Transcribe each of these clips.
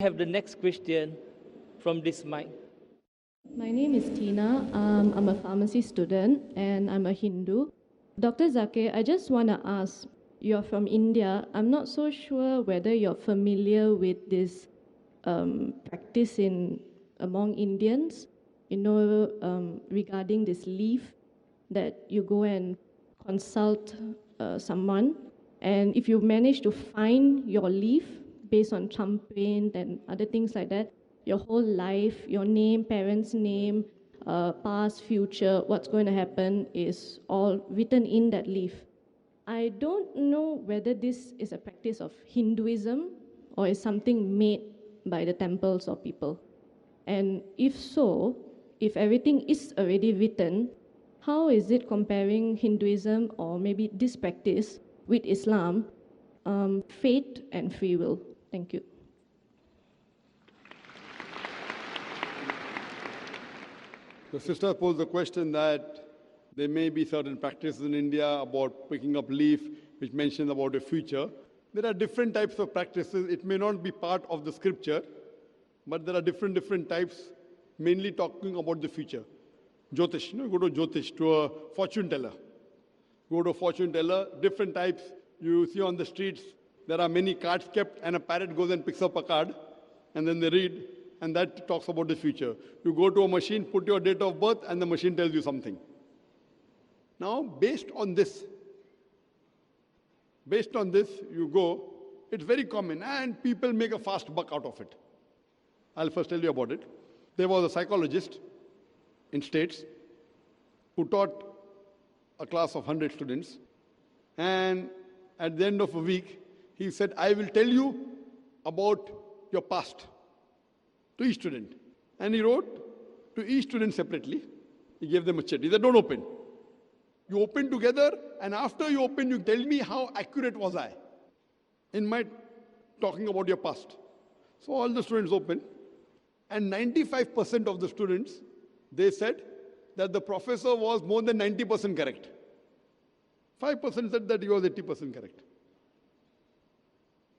Have the next question from this mic. My name is Tina. I'm a pharmacy student and I'm a Hindu. Dr. Zakir, I just want to ask, you're from India. I'm not so sure whether you're familiar with this practice among Indians, regarding this leave that you go and consult someone. And if you manage to find your leave based on champagne and other things like that, your whole life, your name, parents' name, past, future, what's going to happen is all written in that leaf. I don't know whether this is a practice of Hinduism or is something made by the temples or people. And if so, if everything is already written, how is it comparing Hinduism or maybe this practice with Islam, fate and free will? Thank you. The sister posed the question that there may be certain practices in India about picking up leaf, which mentions about a future. There are different types of practices. It may not be part of the scripture, but there are different types, mainly talking about the future. Jyotish, go to Jyotish, to a fortune teller. Go to a fortune teller, different types. You see on the streets, there are many cards kept, and a parrot goes and picks up a card, and then they read, and that talks about the future. You go to a machine, put your date of birth, and the machine tells you something. Now, based on this, you go, it's very common, and people make a fast buck out of it. I'll first tell you about it. There was a psychologist in States who taught a class of 100 students, and at the end of a week, he said, I will tell you about your past to each student. And he wrote to each student separately. He gave them a check. He said, don't open. You open together, and after you open, you tell me how accurate was I in my talking about your past. So all the students opened, and 95% of the students, they said that the professor was more than 90% correct. 5% said that he was 80% correct.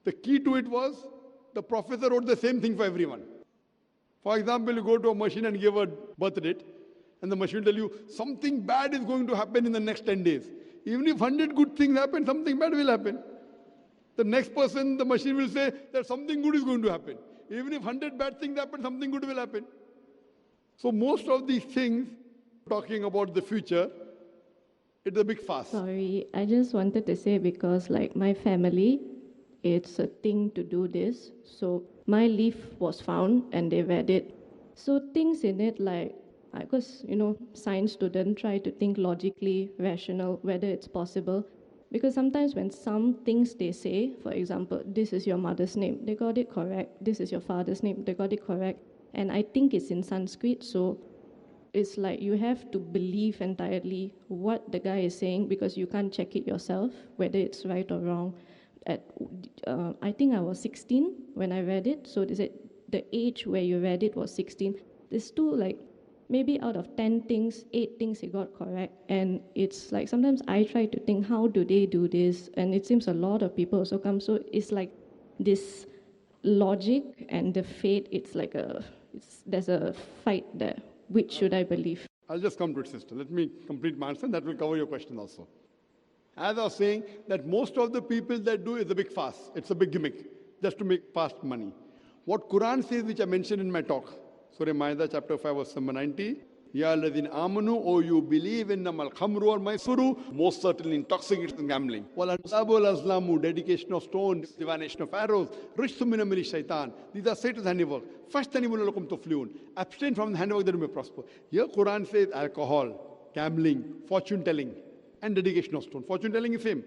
The key to it was the professor wrote the same thing for everyone. For example, you go to a machine and give a birth date, and the machine will tell you something bad is going to happen in the next 10 days. Even if 100 good things happen, something bad will happen. The next person, the machine will say that something good is going to happen. Even if 100 bad things happen, something good will happen. So most of these things, talking about the future, it's a big farce. Sorry, I just wanted to say because like my family, it's a thing to do this. So my leaf was found and they read it. So things in it like, because, science student try to think logically, rational, whether it's possible. Because sometimes when some things they say, for example, this is your mother's name, they got it correct. This is your father's name, they got it correct. And I think it's in Sanskrit, so it's like you have to believe entirely what the guy is saying because you can't check it yourself, whether it's right or wrong. I think I was 16 when I read it, so they said the age where you read it was 16. There's still like, maybe out of 10 things, 8 things he got correct. And it's like, sometimes I try to think, how do they do this? And it seems a lot of people also come. So it's like this logic and the fate, it's like there's a fight there. Which should I believe? I'll just come to it, sister. Let me complete my answer, and that will cover your question also. As I was saying, that most of the people that do is a big farce. It's a big gimmick, just to make fast money. What Quran says, which I mentioned in my talk, Surah Ma'idah, chapter 5, verse number 90, Ya alladhina amanu, O you believe in namal khamru or maisuru, most certainly intoxicating and gambling. Wal ansabu wal azlamu, dedication of stone, divination of arrows, rishtu min amali shaitan. These are Satan's handiwork. Fashtanibu lakum tuflihun. Abstain from the handiwork that you may prosper. Here Quran says alcohol, gambling, fortune telling, and dedication of stone. Fortune telling is same.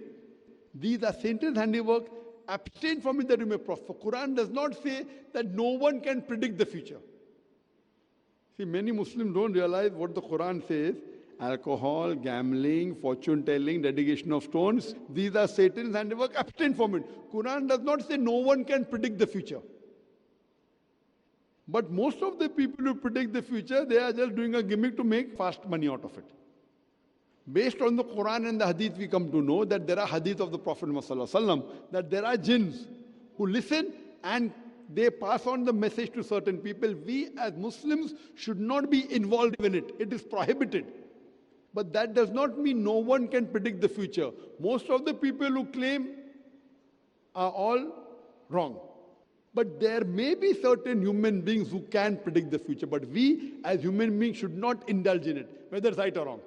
These are Satan's handiwork. Abstain from it that you may prosper. Quran does not say that no one can predict the future. See, many Muslims don't realize what the Quran says. Alcohol, gambling, fortune telling, dedication of stones. These are Satan's handiwork. Abstain from it. Quran does not say no one can predict the future. But most of the people who predict the future, they are just doing a gimmick to make fast money out of it. Based on the Quran and the Hadith, we come to know that there are Hadith of the Prophet Muhammad, that there are jinns who listen and they pass on the message to certain people. We as Muslims should not be involved in it. It is prohibited. But that does not mean no one can predict the future. Most of the people who claim are all wrong. But there may be certain human beings who can predict the future. But we as human beings should not indulge in it, whether it's right or wrong.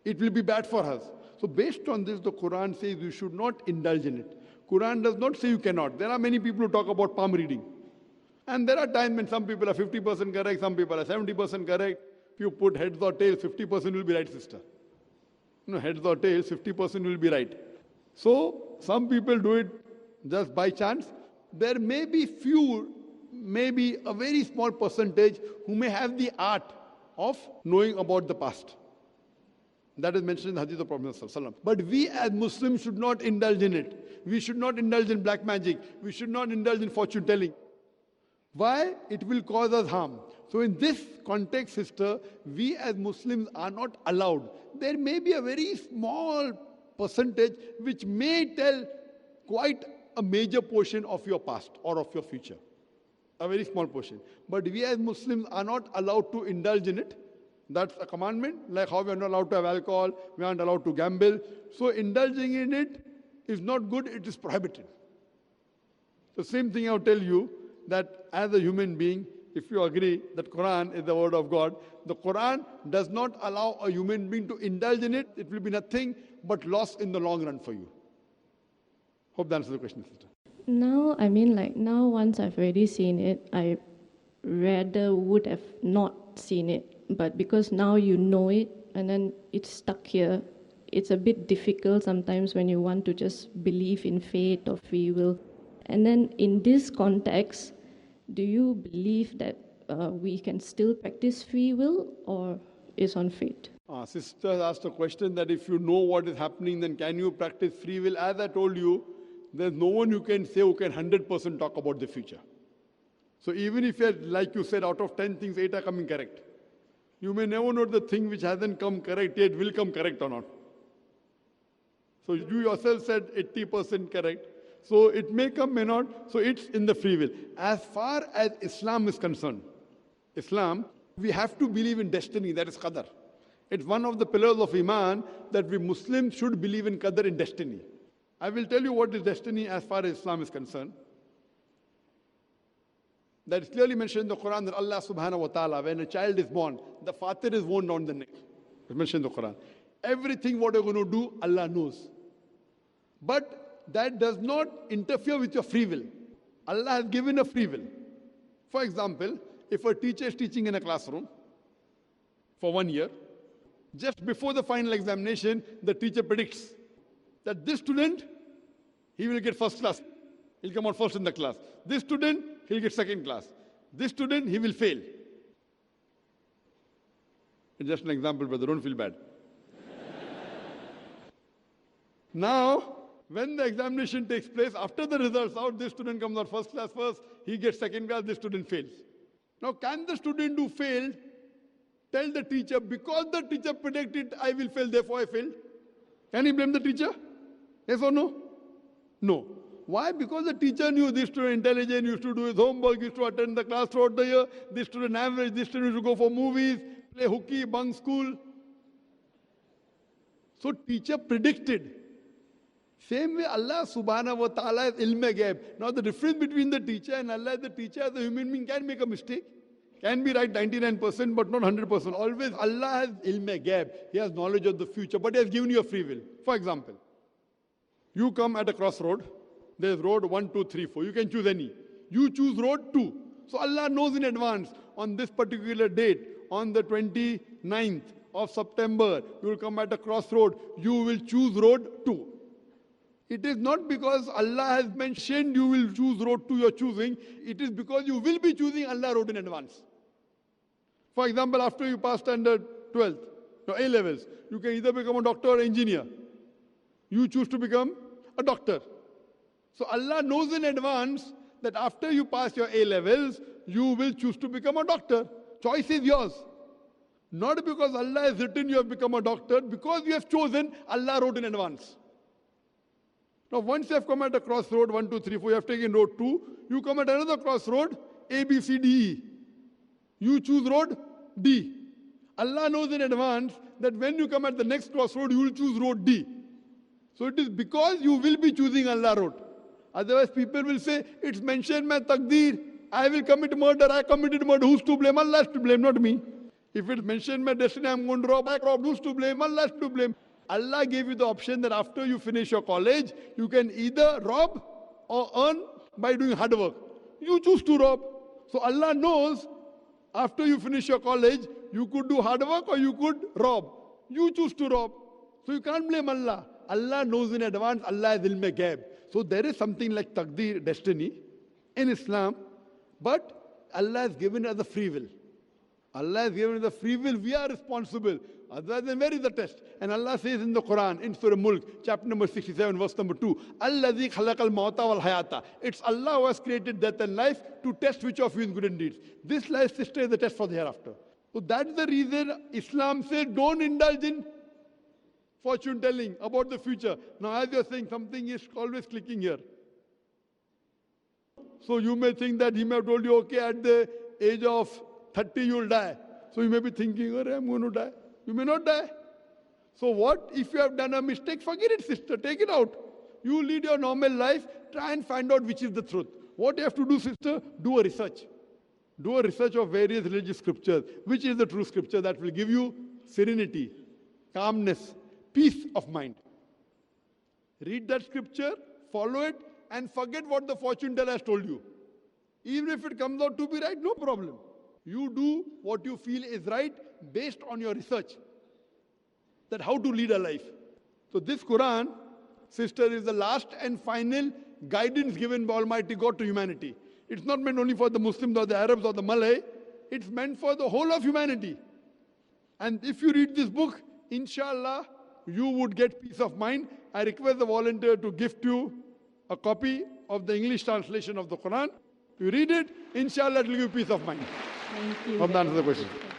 It will be bad for us. So based on this, the Quran says you should not indulge in it. Quran does not say you cannot. There are many people who talk about palm reading. And there are times when some people are 50% correct, some people are 70% correct. If you put heads or tails, 50% will be right, sister. Heads or tails, 50% will be right. So some people do it just by chance. There may be few, maybe a very small percentage who may have the art of knowing about the past. That is mentioned in the Hadith of Prophet ﷺ. But we as Muslims should not indulge in it. We should not indulge in black magic. We should not indulge in fortune telling. Why? It will cause us harm. So in this context, sister, we as Muslims are not allowed. There may be a very small percentage which may tell quite a major portion of your past or of your future. A very small portion. But we as Muslims are not allowed to indulge in it. That's a commandment, like how we are not allowed to have alcohol, we aren't allowed to gamble. So indulging in it is not good, it is prohibited. The same thing I'll tell you, that as a human being, if you agree that Quran is the word of God, the Quran does not allow a human being to indulge in it. It will be nothing but loss in the long run for you. Hope that answers the question, sister. Now, now once I've already seen it, I rather would have not seen it. But because now you know it and then it's stuck here, it's a bit difficult sometimes when you want to just believe in fate or free will. And then in this context, do you believe that we can still practice free will or is on fate? Sister asked a question that if you know what is happening, then can you practice free will? As I told you, there's no one who can say who can 100% talk about the future. So even if you're, like you said, out of 10 things, 8 are coming correct. You may never know the thing which hasn't come correct yet will come correct or not. So you yourself said 80% correct. So it may come, may not. So it's in the free will. As far as Islam is concerned, Islam, we have to believe in destiny, that is qadar. It's one of the pillars of Iman that we Muslims should believe in qadar, in destiny. I will tell you what is destiny as far as Islam is concerned. That is clearly mentioned in the Quran that Allah subhanahu wa ta'ala, when a child is born, the father is worn down the neck. It's mentioned in the Quran. Everything what you're going to do, Allah knows. But that does not interfere with your free will. Allah has given a free will. For example, if a teacher is teaching in a classroom for 1 year, just before the final examination, the teacher predicts that this student, he will get first class. He'll come out first in the class. This student, he'll get second class. This student, he will fail. It's just an example, brother. Don't feel bad. Now, when the examination takes place, after the results out, this student comes out first class first, he gets second class, this student fails. Now, can the student who failed tell the teacher, because the teacher predicted I will fail, therefore I failed? Can he blame the teacher? Yes or no? No. Why? Because the teacher knew this student intelligent, used to do his homework, used to attend the class throughout the year, this student average, this student used to go for movies, play hooky, bunk school. So teacher predicted. Same way Allah subhanahu wa ta'ala is ilm-e-ghaib. Now the difference between the teacher and Allah is the teacher as a human being can make a mistake. Can be right 99% but not 100%. Always Allah has ilm-e-ghaib. He has knowledge of the future, but He has given you a free will. For example, you come at a crossroad. There's road 1, 2, 3, 4. You can choose any. You choose road 2. So Allah knows in advance, on this particular date, on the 29th of September, you will come at a crossroad. You will choose road 2. It is not because Allah has mentioned you will choose road 2 you're choosing. It is because you will be choosing Allah road in advance. For example, after you pass standard 12th, your A-levels, you can either become a doctor or engineer. You choose to become a doctor. So Allah knows in advance that after you pass your A-levels, you will choose to become a doctor. Choice is yours. Not because Allah has written you have become a doctor, because you have chosen, Allah wrote in advance. Now, once you have come at a crossroad, 1, 2, 3, 4, you have taken road 2, you come at another crossroad, A, B, C, D, E. You choose road D. Allah knows in advance that when you come at the next crossroad, you will choose road D. So it is because you will be choosing Allah road. Otherwise, people will say, it's mentioned my taqdeer. I will commit murder. I committed murder. Who's to blame? Allah is to blame, not me. If it's mentioned my destiny, I'm going to rob. I robbed. Who's to blame? Allah is to blame. Allah gave you the option that after you finish your college, you can either rob or earn by doing hard work. You choose to rob. So Allah knows after you finish your college, you could do hard work or you could rob. You choose to rob. So you can't blame Allah. Allah knows in advance. Allah is ilm ghaib. So there is something like taqdeer, destiny, in Islam, but Allah has given us the free will. Allah has given us the free will. We are responsible. Otherwise, then where is the test? And Allah says in the Quran, in Surah Mulk, chapter number 67, verse number 2, Alladhi khalaqal mawta wal hayata. It's Allah who has created death and life to test which of you is good in deeds. This life, sister, is the test for the hereafter. So that's the reason Islam says don't indulge in fortune telling about the future. Now, as you're saying, something is always clicking here. So you may think that he may have told you, okay, at the age of 30 you'll die. So you may be thinking, oh, I'm going to die. You may not die. So what if you have done a mistake? Forget it, sister. Take it out. You lead your normal life. Try and find out which is the truth. What you have to do, sister? Do a research. Do a research of various religious scriptures. Which is the true scripture that will give you serenity, calmness, peace of mind. Read that scripture, follow it, and forget what the fortune teller has told you. Even if it comes out to be right, no problem. You do what you feel is right based on your research. That how to lead a life. So this Quran, sister, is the last and final guidance given by Almighty God to humanity. It's not meant only for the Muslims or the Arabs or the Malay. It's meant for the whole of humanity. And if you read this book, inshallah, you would get peace of mind. I request the volunteer to gift you a copy of the English translation of the Quran. You read it, inshallah, it will give you peace of mind. Thank you. Hope that answers the question.